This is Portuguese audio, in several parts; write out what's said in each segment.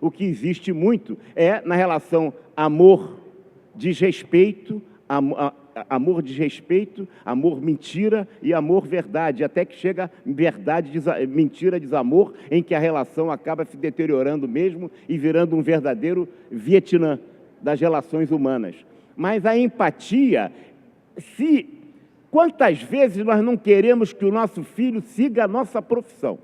o que existe muito é na relação amor-desrespeito, amor-desrespeito, amor-mentira e amor-verdade, até que chega verdade, mentira, desamor, em que a relação acaba se deteriorando mesmo e virando um verdadeiro Vietnã das relações humanas. Mas a empatia, quantas vezes nós não queremos que o nosso filho siga a nossa profissão?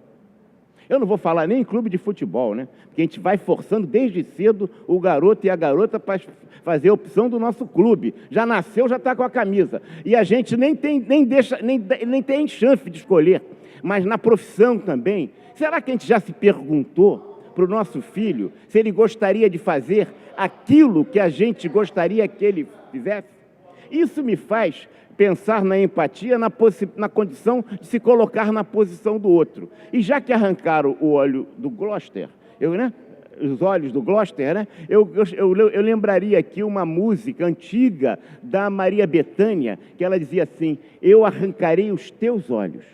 Eu não vou falar nem em clube de futebol, né? Porque a gente vai forçando desde cedo o garoto e a garota para fazer a opção do nosso clube. Já nasceu, já está com a camisa. E a gente nem tem chance de escolher. Mas na profissão também, será que a gente já se perguntou para o nosso filho se ele gostaria de fazer aquilo que a gente gostaria que ele fizesse? Isso me faz pensar na empatia, na condição de se colocar na posição do outro. E já que arrancaram o olho do Gloucester, os olhos do Gloucester, né? Eu lembraria aqui uma música antiga da Maria Bethânia, que ela dizia assim: eu arrancarei os teus olhos,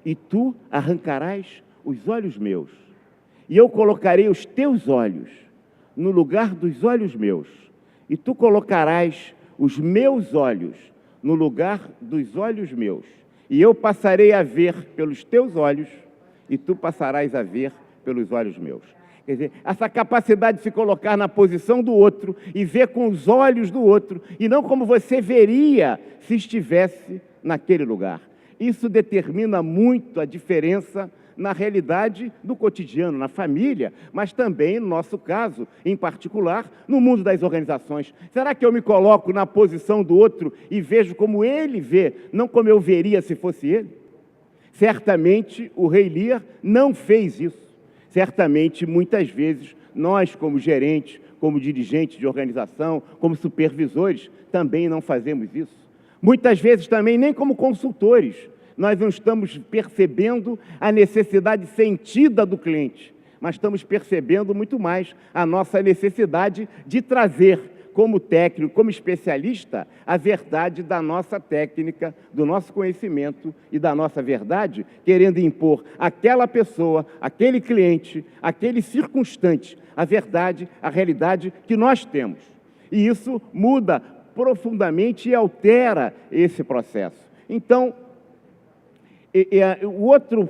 e tu arrancarás os olhos meus, e eu colocarei os teus olhos no lugar dos olhos meus, e tu colocarás os meus olhos no lugar dos olhos meus, e eu passarei a ver pelos teus olhos, e tu passarás a ver pelos olhos meus. Quer dizer, essa capacidade de se colocar na posição do outro e ver com os olhos do outro, e não como você veria se estivesse naquele lugar. Isso determina muito a diferença na realidade do cotidiano, na família, mas também, no nosso caso, em particular, no mundo das organizações. Será que eu me coloco na posição do outro e vejo como ele vê, não como eu veria se fosse ele? Certamente, o rei Lear não fez isso. Certamente, muitas vezes, nós, como gerentes, como dirigentes de organização, como supervisores, também não fazemos isso. Muitas vezes também nem como consultores. Nós não estamos percebendo a necessidade sentida do cliente, mas estamos percebendo muito mais a nossa necessidade de trazer, como técnico, como especialista, a verdade da nossa técnica, do nosso conhecimento e da nossa verdade, querendo impor àquela pessoa, àquele cliente, àquele circunstante, a verdade, a realidade que nós temos. E isso muda profundamente e altera esse processo. Então, o outro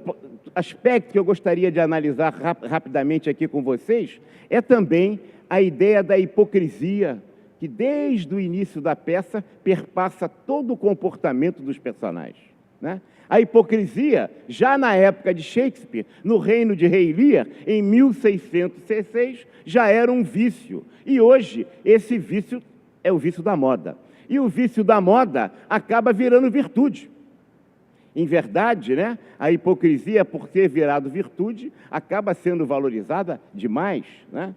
aspecto que eu gostaria de analisar rapidamente aqui com vocês é também a ideia da hipocrisia, que desde o início da peça perpassa todo o comportamento dos personagens, né? A hipocrisia, já na época de Shakespeare, no reino de Rei Lear, em 1606, já era um vício. E hoje, esse vício é o vício da moda. E o vício da moda acaba virando virtude. Em verdade, né, a hipocrisia, por ter virado virtude, acaba sendo valorizada demais, né?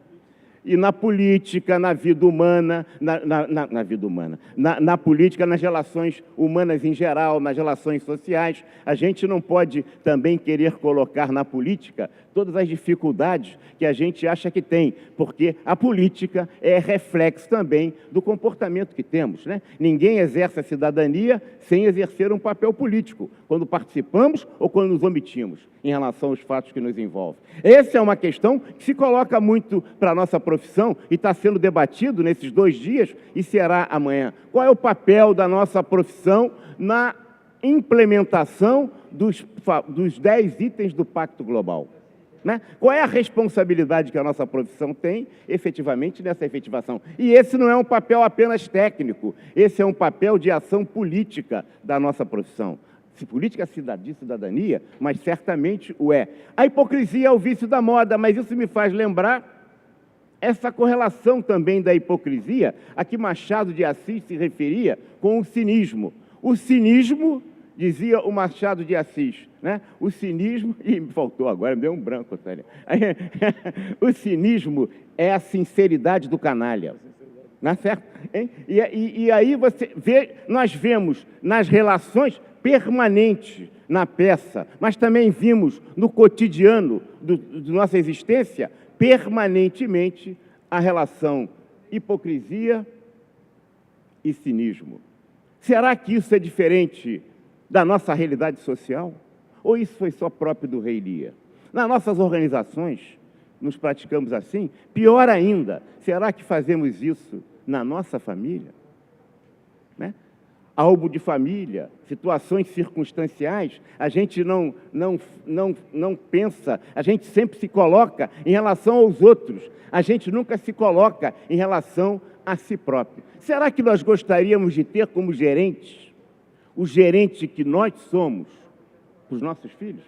E na política, na vida humana, na política, nas relações humanas em geral, nas relações sociais, a gente não pode também querer colocar na política todas as dificuldades que a gente acha que tem, porque a política é reflexo também do comportamento que temos, né? Ninguém exerce a cidadania sem exercer um papel político, quando participamos ou quando nos omitimos em relação aos fatos que nos envolvem. Essa é uma questão que se coloca muito para a nossa profissão e está sendo debatido nesses 2 dias e será amanhã. Qual é o papel da nossa profissão na implementação dos 10 itens do Pacto Global? Né? Qual é a responsabilidade que a nossa profissão tem, efetivamente, nessa efetivação? E esse não é um papel apenas técnico, esse é um papel de ação política da nossa profissão. Política de cidadania, mas certamente o é. A hipocrisia é o vício da moda, mas isso me faz lembrar essa correlação também da hipocrisia a que Machado de Assis se referia com o cinismo. O cinismo, dizia o Machado de Assis, né? O cinismo, e me faltou agora, me deu um branco, sério. O cinismo é a sinceridade do canalha. Não é certo? E aí você vê, nós vemos nas relações permanentes na peça, mas também vimos no cotidiano de nossa existência, permanentemente, a relação hipocrisia e cinismo. Será que isso é diferente da nossa realidade social? Ou isso foi só próprio do Rei Lear? Nas nossas organizações, nos praticamos assim? Pior ainda, será que fazemos isso na nossa família? Né? Algo de família, situações circunstanciais, a gente não pensa, a gente sempre se coloca em relação aos outros, a gente nunca se coloca em relação a si próprio. Será que nós gostaríamos de ter como gerentes o gerente que nós somos para os nossos filhos?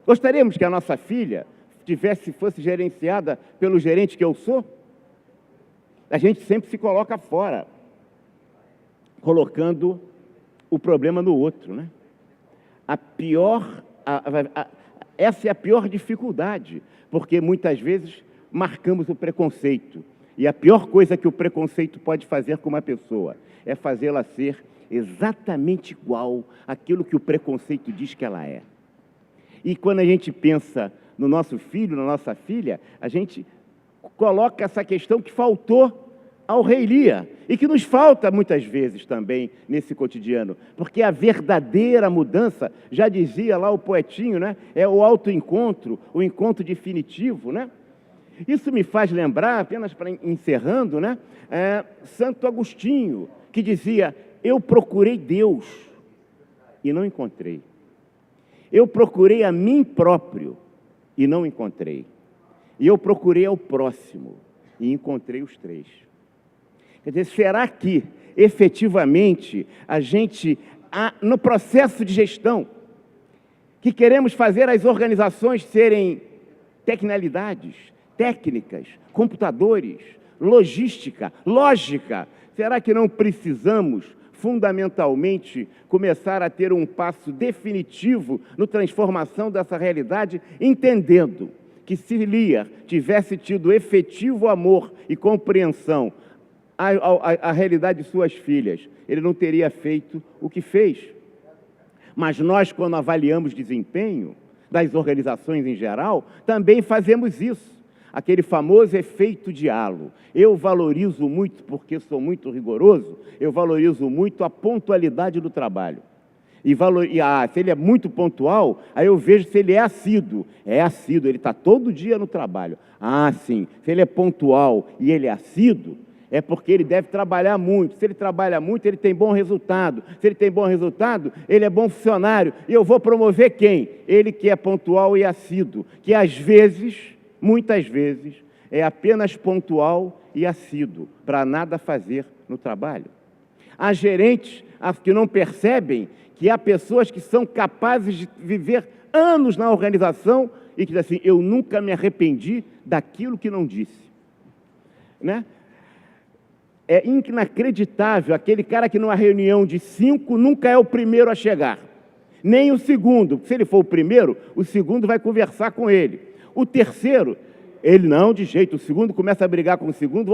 Gostaríamos que a nossa filha fosse gerenciada pelo gerente que eu sou? A gente sempre se coloca fora, colocando o problema no outro, né? Essa é a pior dificuldade, porque muitas vezes marcamos o preconceito. E a pior coisa que o preconceito pode fazer com uma pessoa é fazê-la ser exatamente igual àquilo que o preconceito diz que ela é. E quando a gente pensa no nosso filho, na nossa filha, a gente coloca essa questão que faltou ao rei Lia, e que nos falta muitas vezes também nesse cotidiano, porque a verdadeira mudança, já dizia lá o poetinho, né, é o autoencontro, o encontro definitivo, né? Isso me faz lembrar, apenas para encerrando, né, Santo Agostinho, que dizia: eu procurei Deus e não encontrei. Eu procurei a mim próprio e não encontrei. E eu procurei ao próximo e encontrei os três. Quer dizer, será que, efetivamente, a gente, no processo de gestão, que queremos fazer as organizações serem tecnalidades, técnicas, computadores, logística, lógica, será que não precisamos, fundamentalmente, começar a ter um passo definitivo na transformação dessa realidade, entendendo que se Lia tivesse tido efetivo amor e compreensão a realidade de suas filhas, ele não teria feito o que fez. Mas nós, quando avaliamos desempenho das organizações em geral, também fazemos isso. Aquele famoso efeito de halo. Eu valorizo muito, porque sou muito rigoroso, eu valorizo muito a pontualidade do trabalho. Se ele é muito pontual, aí eu vejo se ele é assíduo. É assíduo, ele está todo dia no trabalho. Ah, sim, se ele é pontual e ele é assíduo, é porque ele deve trabalhar muito. Se ele trabalha muito, ele tem bom resultado. Se ele tem bom resultado, ele é bom funcionário. E eu vou promover quem? Ele que é pontual e assíduo, que às vezes, muitas vezes, é apenas pontual e assíduo, para nada fazer no trabalho. Há gerentes que não percebem que há pessoas que são capazes de viver anos na organização e que dizem assim: eu nunca me arrependi daquilo que não disse. Né? É inacreditável aquele cara que numa reunião de 5 nunca é o primeiro a chegar, nem o segundo. Se ele for o primeiro, o segundo vai conversar com ele. O terceiro, ele não, de jeito, o segundo começa a brigar com o segundo,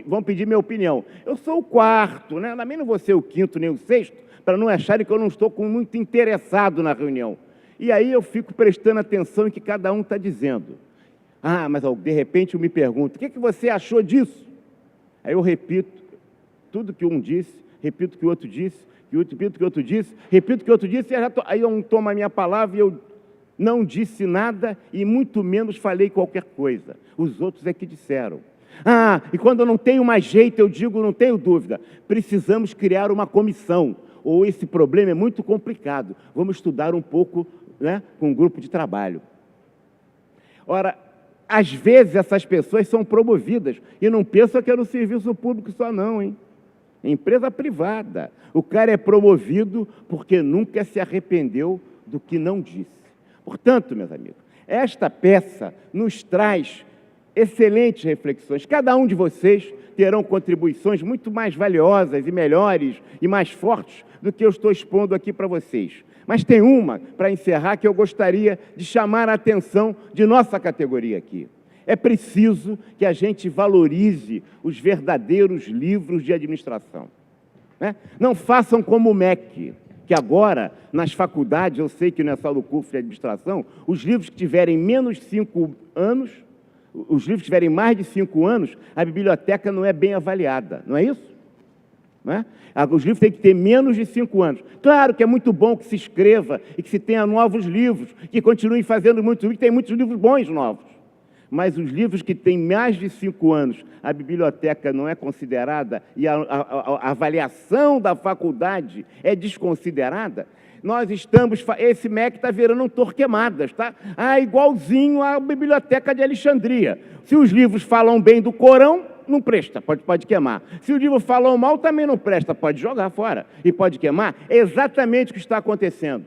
vão pedir minha opinião. Eu sou o quarto, né? Também não vou ser o quinto nem o sexto, para não acharem que eu não estou muito interessado na reunião. E aí eu fico prestando atenção em que cada um está dizendo. Ah, mas de repente eu me pergunto: o que você achou disso? Aí eu repito tudo que um disse, repito o que o outro disse, repito o que o outro disse, repito o que o outro disse, aí um toma a minha palavra e eu não disse nada e muito menos falei qualquer coisa. Os outros é que disseram. Ah, e quando eu não tenho mais jeito, eu digo, não tenho dúvida, precisamos criar uma comissão, ou esse problema é muito complicado, vamos estudar um pouco, né, com um grupo de trabalho. Ora, às vezes essas pessoas são promovidas, e não pensam que é no serviço público só não, hein? Empresa privada. O cara é promovido porque nunca se arrependeu do que não disse. Portanto, meus amigos, esta peça nos traz excelentes reflexões. Cada um de vocês terão contribuições muito mais valiosas e melhores e mais fortes do que eu estou expondo aqui para vocês. Mas tem uma, para encerrar, que eu gostaria de chamar a atenção de nossa categoria aqui. É preciso que a gente valorize os verdadeiros livros de administração. Né? Não façam como o MEC, que agora, nas faculdades, eu sei que não é só no curso de administração, os livros que tiverem menos de 5 anos, os livros que tiverem mais de 5 anos, a biblioteca não é bem avaliada, não é isso? né? Os livros têm que ter menos de 5 anos. Claro que é muito bom que se escreva e que se tenha novos livros, que continuem fazendo muitos livros, tem muitos livros bons novos. Mas os livros que têm mais de 5 anos, a biblioteca não é considerada e a avaliação da faculdade é desconsiderada, nós estamos... Esse MEC está virando um Torquemadas, tá? Igualzinho à Biblioteca de Alexandria. Se os livros falam bem do Corão, não presta, pode queimar. Se o livro falam mal, também não presta, pode jogar fora e pode queimar. É exatamente o que está acontecendo.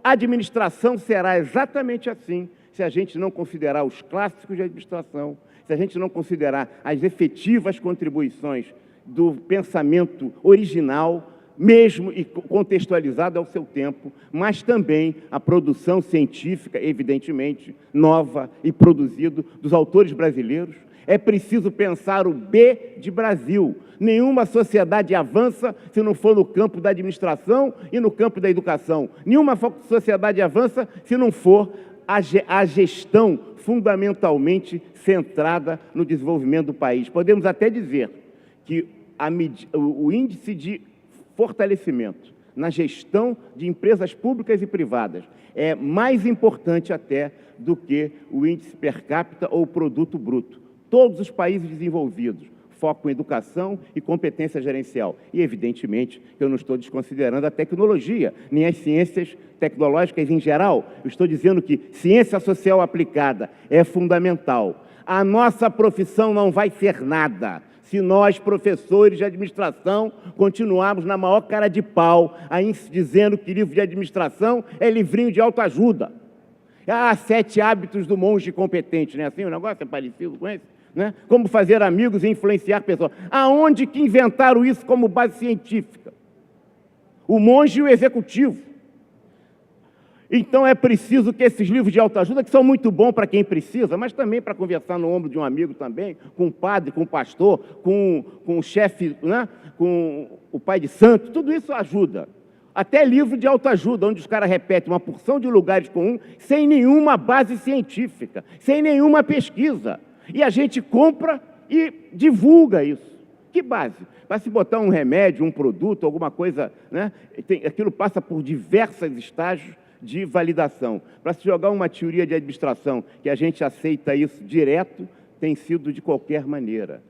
A administração será exatamente assim, se a gente não considerar os clássicos de administração, se a gente não considerar as efetivas contribuições do pensamento original, mesmo e contextualizado ao seu tempo, mas também a produção científica, evidentemente, nova e produzido dos autores brasileiros. É preciso pensar o B de Brasil. Nenhuma sociedade avança se não for no campo da administração e no campo da educação. Nenhuma sociedade avança se não for a gestão fundamentalmente centrada no desenvolvimento do país. Podemos até dizer que o índice de fortalecimento na gestão de empresas públicas e privadas é mais importante até do que o índice per capita ou o produto bruto. Todos os países desenvolvidos focam em educação e competência gerencial. E, evidentemente, eu não estou desconsiderando a tecnologia, nem as ciências tecnológicas em geral. Eu estou dizendo que ciência social aplicada é fundamental. A nossa profissão não vai ser nada se nós, professores de administração, continuarmos na maior cara de pau, dizendo que livro de administração é livrinho de autoajuda. 7 hábitos do monge competente, não é assim? O negócio é parecido com esse? Né? Como fazer amigos e influenciar pessoas. Aonde que inventaram isso como base científica? O monge e o executivo. Então é preciso que esses livros de autoajuda, que são muito bons para quem precisa, mas também para conversar no ombro de um amigo também, com o padre, com o pastor, com o chefe, né? Com o pai de santo, tudo isso ajuda. Até livro de autoajuda, onde os caras repetem uma porção de lugares comuns, sem nenhuma base científica, sem nenhuma pesquisa. E a gente compra e divulga isso. Que base? Para se botar um remédio, um produto, alguma coisa, né? Aquilo passa por diversos estágios de validação. Para se jogar uma teoria de administração, que a gente aceita isso direto, tem sido de qualquer maneira.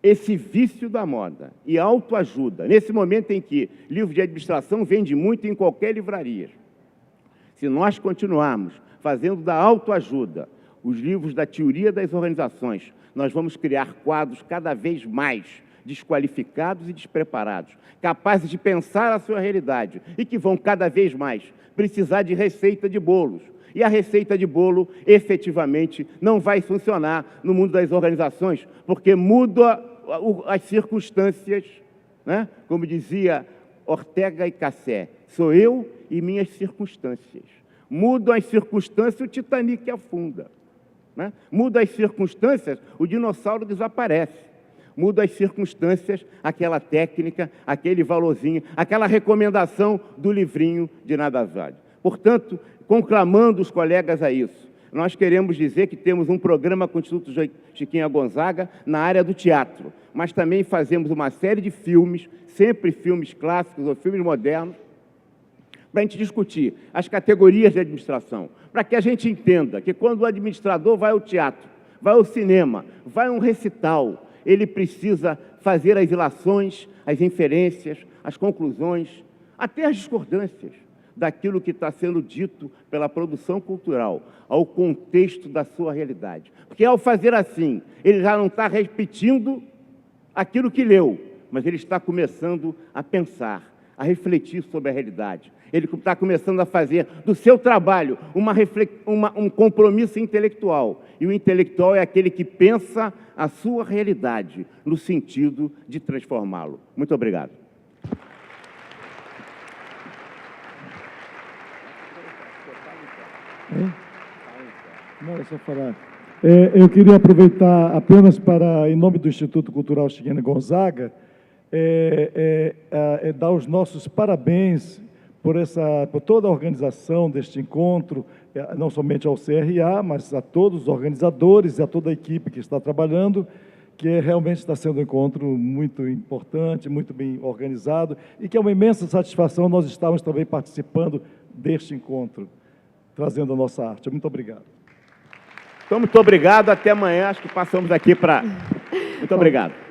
Esse vício da moda e autoajuda, nesse momento em que livro de administração vende muito em qualquer livraria, se nós continuarmos fazendo da autoajuda os livros da teoria das organizações, nós vamos criar quadros cada vez mais desqualificados e despreparados, capazes de pensar a sua realidade e que vão cada vez mais precisar de receita de bolos. E a receita de bolo, efetivamente, não vai funcionar no mundo das organizações, porque muda as circunstâncias, né? Como dizia Ortega y Gasset, sou eu e minhas circunstâncias. Mudam as circunstâncias, o Titanic afunda. Né? Muda as circunstâncias, o dinossauro desaparece. Muda as circunstâncias, aquela técnica, aquele valorzinho, aquela recomendação do livrinho de nada vale. Portanto, conclamando os colegas a isso, nós queremos dizer que temos um programa com o Instituto Chiquinha Gonzaga na área do teatro, mas também fazemos uma série de filmes, sempre filmes clássicos ou filmes modernos, para a gente discutir as categorias de administração, para que a gente entenda que quando o administrador vai ao teatro, vai ao cinema, vai a um recital, ele precisa fazer as ilações, as inferências, as conclusões, até as discordâncias daquilo que está sendo dito pela produção cultural, ao contexto da sua realidade. Porque ao fazer assim, ele já não está repetindo aquilo que leu, mas ele está começando a pensar, a refletir sobre a realidade. Ele está começando a fazer do seu trabalho um compromisso intelectual. E o intelectual é aquele que pensa a sua realidade no sentido de transformá-lo. Muito obrigado. Não, é só falar. Eu queria aproveitar apenas para, em nome do Instituto Cultural Chiquinha Gonzaga, dar os nossos parabéns por toda a organização deste encontro, não somente ao CRA, mas a todos os organizadores e a toda a equipe que está trabalhando, que realmente está sendo um encontro muito importante, muito bem organizado, e que é uma imensa satisfação nós estarmos também participando deste encontro, trazendo a nossa arte. Muito obrigado. Então, muito obrigado. Até amanhã. Acho que passamos aqui para... Muito obrigado.